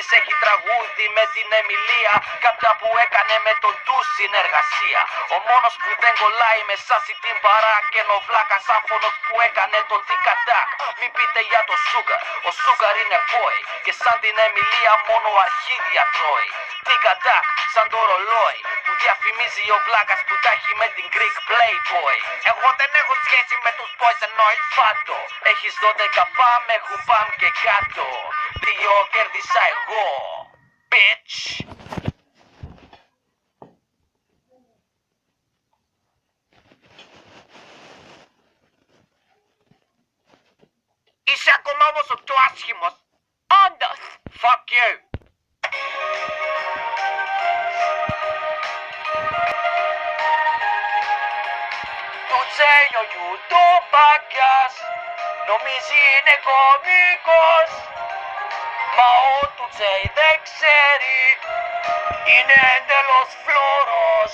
Επίσης έχει τραγούδι με την Εμιλία, κάποια που έκανε με τον του συνεργασία. Ο μόνος που δεν κολλάει με σάση την παρά και ο βλάκας άφωνος που έκανε το δικατάκ. Μην πείτε για το Σούγκαρ, ο Σούγκαρ είναι boy και σαν την Εμιλία μόνο αρχίδια τρώει. Δικατάκ σαν το ρολόι που διαφημίζει ο βλάκας που τα έχει με την Greek Playboy. Εγώ δεν έχω σχέση με τους boys εννοείς φάτο. Έχεις 12 πάμ, έχουν πάμ και κάτω. Δύο κέρδισα εγώ, bitch. Είσαι ακόμα όμως ο πιο άσχημος. Όντως. Fuck you. Του τσέει ο γιουτομπάκιας, νομίζει είναι κωμικός. Μα ο του τσέει δεν ξέρει, είναι εντελώς φλόρος.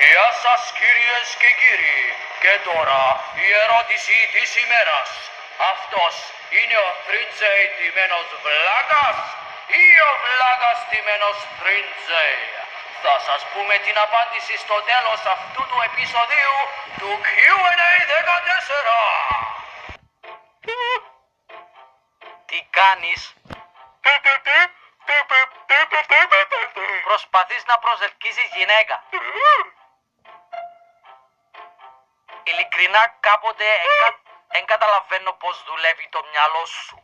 Γεια σας κυρίες και κύριοι. Και τώρα η ερώτηση της ημέρας. Αυτός είναι ο Θρίτζεϊ τιμένος βλάκας ή ο βλάκας τιμένος Θρίτζεϊ? Θα σας πούμε την απάντηση στο τέλος αυτού του επεισοδίου του Q&A 14. Τι κάνεις? Προσπαθείς να προσελκύσεις γυναίκα. Ειλικρινά κάποτε δεν καταλαβαίνω πώς δουλεύει το μυαλό σου.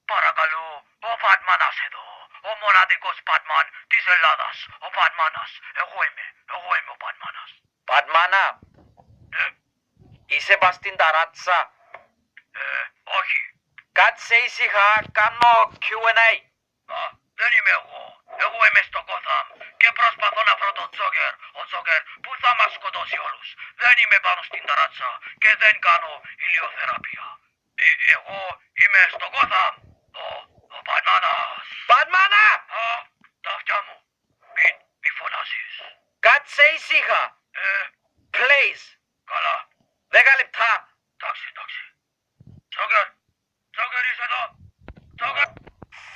Παρακαλώ, ο Πατμάνας εδώ. Ο μοναδικός Πατμάν της Ελλάδας. Ο Πατμάνας. Εγώ είμαι ο Πατμάνας. Πατμάνα. Είσαι πας στην ταράτσα? Όχι. Κάτσε ήσυχα, κάνω Q&A. Δεν είμαι εγώ. Εγώ είμαι στο Gotham και προσπαθώ να βρω τον Τζόκερ. Ο Τζόκερ που θα μας σκοτώσει όλους. Δεν είμαι πάνω στην ταράτσα και δεν κάνω ηλιοθεραπεία. Εγώ είμαι στο Gotham. Ο Πατμάνας. Πατμάνα! Τα αυτιά μου. Μη φωνάζεις. Κάτσε ήσυχα. Please. Καλά. 10 λεπτά. Εντάξει. Τζόκερ είσαι εδώ. Τζόκερ.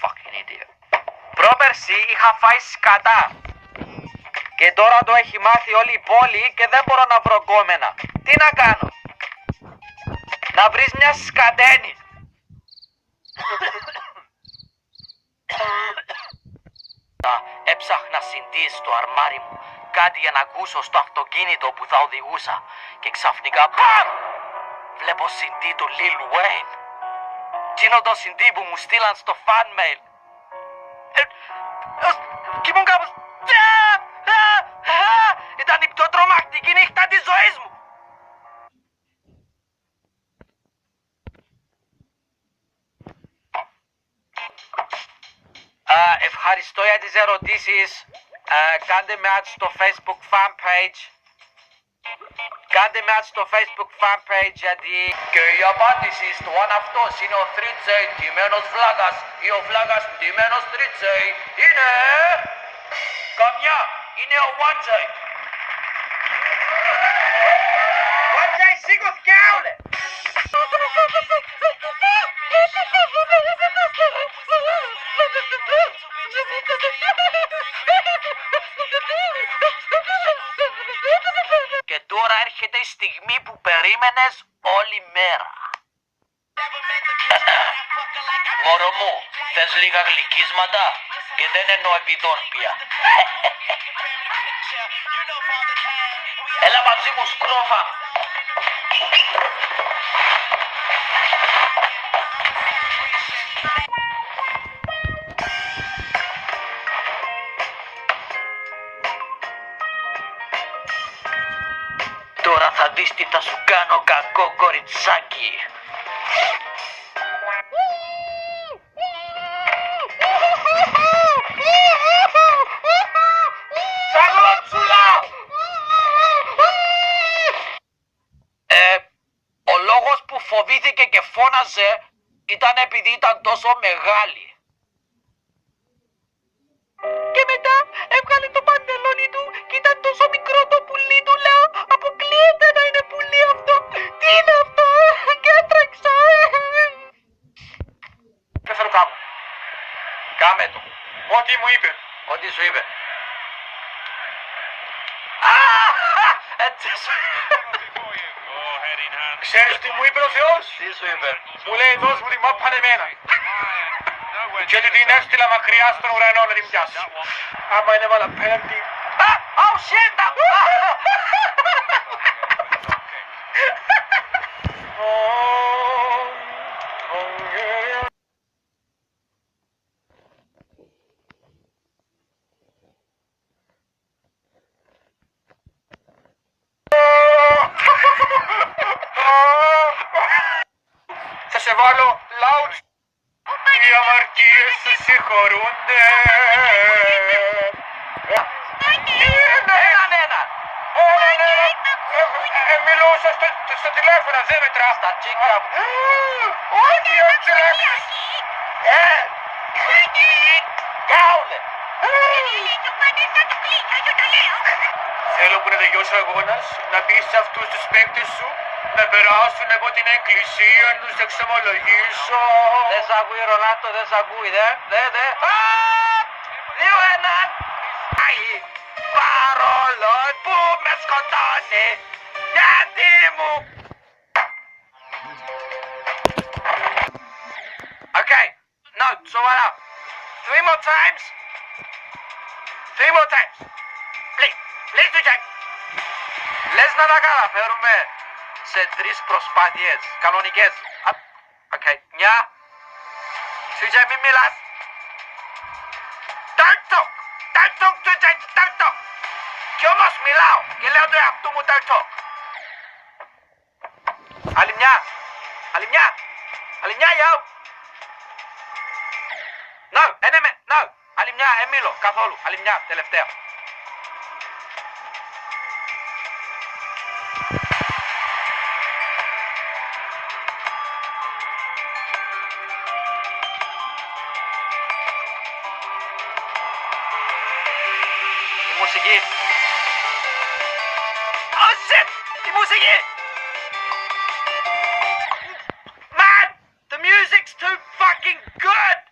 Fucking idiot. Πρόπερση είχα φάει σκατά. Και τώρα το έχει μάθει όλη η πόλη και δεν μπορώ να βρω γκόμενα. Τι να κάνω? Να βρεις μια σκατένη. Έψαχνα συντή στο αρμάρι μου κάτι για να ακούσω στο αυτοκίνητο που θα οδηγούσα και ξαφνικά μπαμ! Βλέπω συντή του Lil Wayne. Τι είναι το συντή που μου στείλαν στο fan mail. Κι ήμουν κάπως... Ήταν η πιο τρομακτική νύχτα της ζωής μου. Ευχαριστώ για τις ερωτήσεις. Κάντε με add στο Facebook fan page. Κάντε με add στο Facebook fan page γιατί... Και η απάντηση στο αν αυτός είναι ο Θρίτζεϊ τιμένος βλάκας ή ο βλάκας τιμένος Θρίτζεϊ είναι... Καμιά, είναι ο One-Jay. One-Jay, σήκωθηκε άουλε! Και τώρα έρχεται η στιγμή που περίμενες όλη μέρα. Μωρό μου, θες λίγα γλυκίσματα? Και δεν εννοώ επιδόρπια. Έλα μαζί μου σκρόφα. Τώρα θα δεις τι θα σου κάνω, κακό κοριτσάκι. Ο λόγος που φοβήθηκε και φώναζε ήταν επειδή ήταν τόσο μεγάλη. Και μετά έβγαλε το παντελόνι του και ήταν τόσο μικρό το πουλί του, λέω, αποκλείεται να είναι πουλί αυτό. Τι είναι αυτό? Και έτρεξα. Τι θα το κάνω? Κάμε το. Ό,τι μου είπε. Ό,τι σου είπε. Έτσι σου Ξέρεις τι μου είπε ο Θεός? Τι σου είπε? Μου λέει δώσ' μου τη μάπα εμένα. Και ότι την έστειλα μακριά στον ουρανό να την πιάσει. Άμα είναι βάλα πέντη. Oh shit! Θα σε βάλω loud. Οι αμαρτίες σου συγχωρούνται. Έναν. Μιλούσα στο τηλέφωνο, δεν μετρά. Στα τσίκα μου. Όχι, ο τσιράκης. Κάουνε. Θέλω που να τελειώσει ο αγώνας, να πεις σε αυτούς τους παίκτες σου, να περάσουν από την εκκλησία, να τους εξομολογήσω. Δεν σ' ακούει Ρονάτο, δεν σ' ακούει, δε. 2-1. Αϊ, παρόλο που με σκοτώνει, γιατί μου. Okay, no, σοβαρά. 3 more times. Please do check. Λες να τα καταφέρουμε σε 3 προσπάθειες κανονικές. Οκ, μια. Σουζέ, μην μιλάς. Don't talk Σουζέ, don't talk. Κι όμως μιλάω και λέω το εαυτού μου don't talk. Άλλη μια, yo. No, no. Άλλη μια, Εμίλο, καθόλου. Άλλη μια, τελευταία. Η μουσική. Oh shit! Η μουσική! Man! The music's too fucking good!